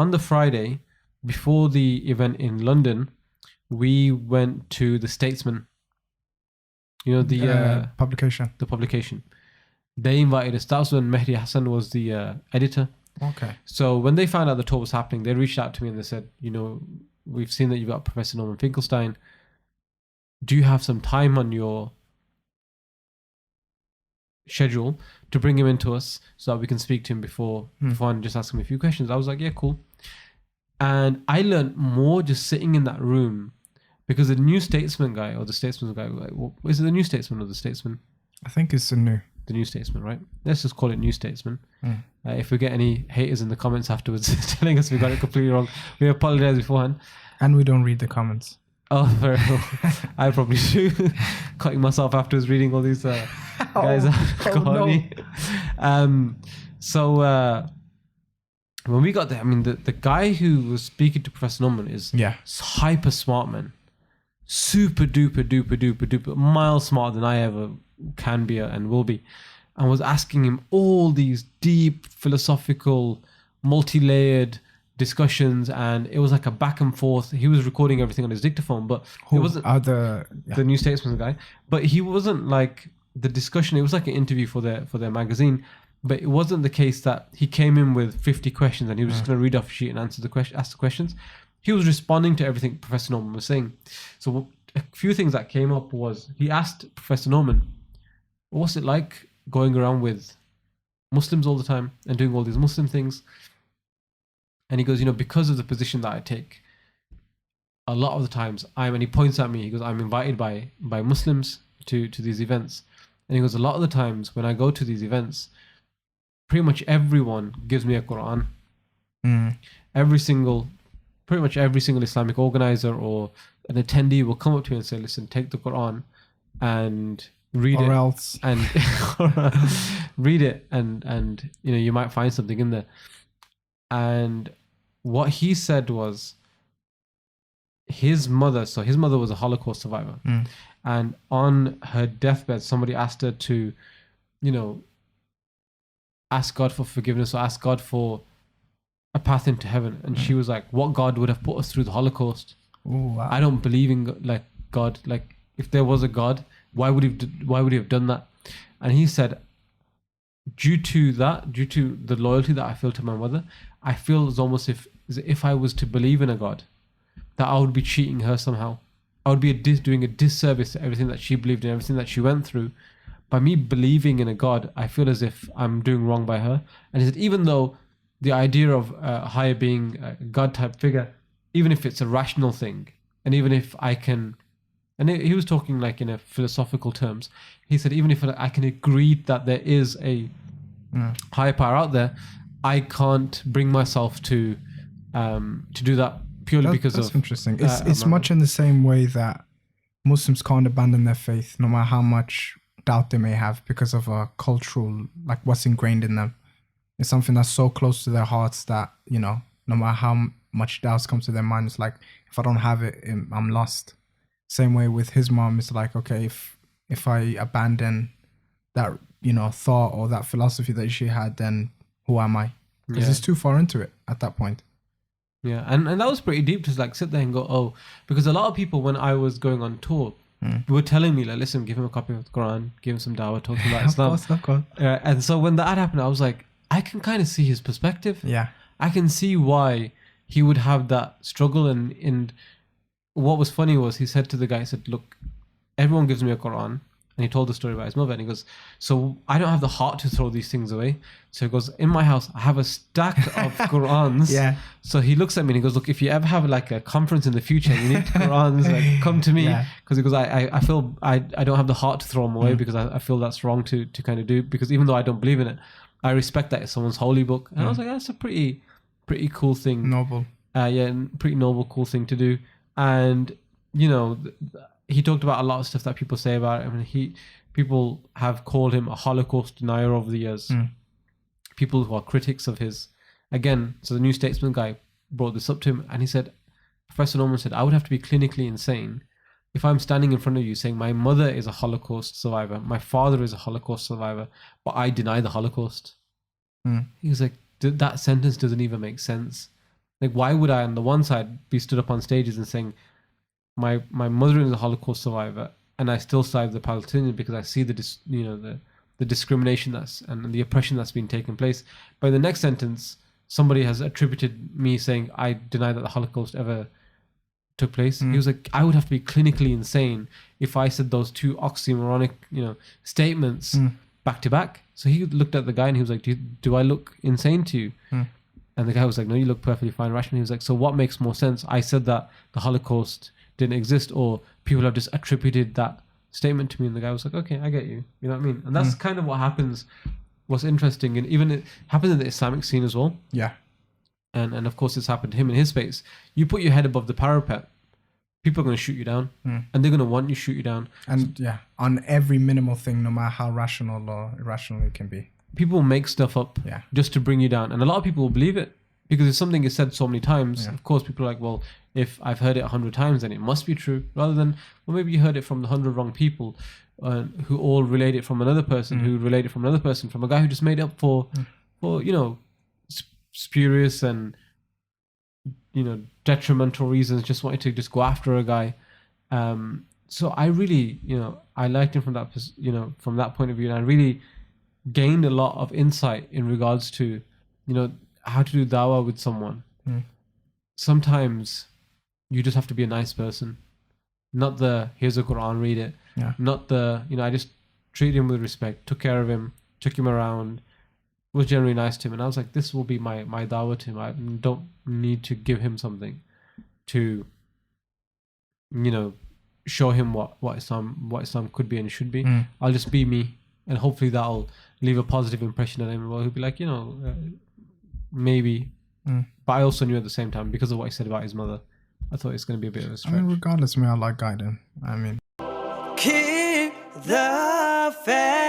on the Friday before the event in London, we went to the Statesman. You know, the publication. The publication. They invited us. That was when Mehdi Hassan was the editor. Okay. So when they found out the talk was happening, they reached out to me and they said, you know, we've seen that you've got Professor Norman Finkelstein. Do you have some time on your schedule to bring him into us so that we can speak to him before and just ask him a few questions? I was like, yeah, cool. And I learned more just sitting in that room because the New Statesman guy or the Statesman guy, like, is it the New Statesman or the Statesman? I think it's the New Statesman, right? Let's just call it New Statesman. If we get any haters in the comments afterwards telling us we got it completely wrong, we apologize beforehand. And we don't read the comments. Oh, very well. I probably do. Cutting myself afterwards reading all these guys out. So when we got there, I mean, the guy who was speaking to Professor Norman is hyper smart, man. Super duper miles smarter than I ever can be and will be. And was asking him all these deep philosophical, multi-layered discussions, and it was like a back and forth. He was recording everything on his dictaphone, but it wasn't the New Statesman guy. But he wasn't like the discussion. It was like an interview for their magazine, but it wasn't the case that he came in with 50 questions and he was just going to read off a sheet and ask the questions. He was responding to everything Professor Norman was saying. So a few things that came up was he asked Professor Norman, "What's it like going around with Muslims all the time and doing all these Muslim things?" And he goes, you know, because of the position that I take, a lot of the times and he points at me, he goes, I'm invited by Muslims to these events. And he goes, a lot of the times when I go to these events, pretty much everyone gives me a Quran. Pretty much every single Islamic organizer or an attendee will come up to me and say, listen, take the Quran and read it. Or else. And read it and you know, you might find something in there. And what he said was his mother was a Holocaust survivor. And on her deathbed, somebody asked her to, you know, ask God for forgiveness or ask God for a path into heaven. And she was like, what God would have put us through the Holocaust? Ooh, wow. I don't believe in God. Like, if there was a God, why would he have done that? And he said, due to the loyalty that I feel to my mother, I feel it's almost if I was to believe in a God, that I would be cheating her somehow. I would be doing a disservice to everything that she believed in, everything that she went through. By me believing in a God, I feel as if I'm doing wrong by her. And he said, even though the idea of a higher being, a God type figure, even if it's a rational thing, and even if I can, and he was talking like in a philosophical terms, he said, even if I can agree that there is a higher power out there, I can't bring myself to do that purely because that's of... interesting. It's much in the same way that Muslims can't abandon their faith, no matter how much doubt they may have, because of a cultural, like what's ingrained in them. It's something that's so close to their hearts that, you know, no matter how much doubts come to their mind, it's like, if I don't have it, I'm lost. Same way with his mom, it's like, okay, if I abandon that, you know, thought or that philosophy that she had, then who am I? Because it's too far into it at that point. Yeah, and that was pretty deep to like sit there and go, oh, because a lot of people, when I was going on tour, were telling me, like, listen, give him a copy of the Quran, give him some dawah, talking about Islam. Of course. And so when that happened, I was like, I can kind of see his perspective. Yeah. I can see why he would have that struggle. And what was funny was he said to the guy, he said, look, everyone gives me a Quran. And he told the story about his mother. And he goes, so I don't have the heart to throw these things away. So he goes, in my house, I have a stack of Qurans. Yeah. So he looks at me and he goes, look, if you ever have like a conference in the future, you need Qurans, like, come to me. Because he goes, I feel I don't have the heart to throw them away because I feel that's wrong to kind of do. Because even though I don't believe in it, I respect that it's someone's holy book. And I was like, that's a pretty cool thing. Noble. Pretty noble, cool thing to do. And, you know, he talked about a lot of stuff that people say about it. I mean, people have called him a Holocaust denier over the years. People who are critics of his. Again, so the New Statesman guy brought this up to him and he said, Professor Norman said, I would have to be clinically insane if I'm standing in front of you saying my mother is a Holocaust survivor, my father is a Holocaust survivor, but I deny the Holocaust. He was like, that sentence doesn't even make sense. Like, why would I on the one side be stood up on stages and saying my mother is a Holocaust survivor and I still side with the Palestinians because I see the discrimination and the oppression that's been taking place. But in the next sentence, somebody has attributed me saying I deny that the Holocaust ever took place. He was like, I would have to be clinically insane if I said those two oxymoronic, statements back to back. So he looked at the guy and he was like, do I look insane to you? And the guy was like, no, you look perfectly fine, rational. He was like, so what makes more sense? I said that the Holocaust didn't exist, or people have just attributed that statement to me. And the guy was like, okay, I get you. You know what I mean? And that's kind of what happens. What's interesting, and even it happens in the Islamic scene as well. Yeah. And of course, it's happened to him in his space. You put your head above the parapet, people are going to shoot you down, and they're going to want you to shoot you down. And on every minimal thing, no matter how rational or irrational it can be. People make stuff up just to bring you down. And a lot of people will believe it because if something is said so many times, of course, people are like, well, if I've heard it 100 times, then it must be true. Rather than, well, maybe you heard it from the 100 wrong people who all relate it from another person, who relate it from another person, from a guy who just made it up for spurious and detrimental reasons, just wanted to just go after a guy. So I really I liked him from that from that point of view, and I really gained a lot of insight in regards to how to do dawah with someone. Sometimes you just have to be a nice person, not the here's a Quran, read it, not the I just treated him with respect, took care of him, took him around, was generally nice to him, and I was like, this will be my dawah to him. I don't need to give him something to show him what Islam could be and should be. I'll just be me, and hopefully that'll leave a positive impression on him. Well, he'll be like, maybe. But I also knew at the same time, because of what he said about his mother, I thought it's going to be a bit of a stretch. I mean, regardless, I like guiding. I mean, keep the faith.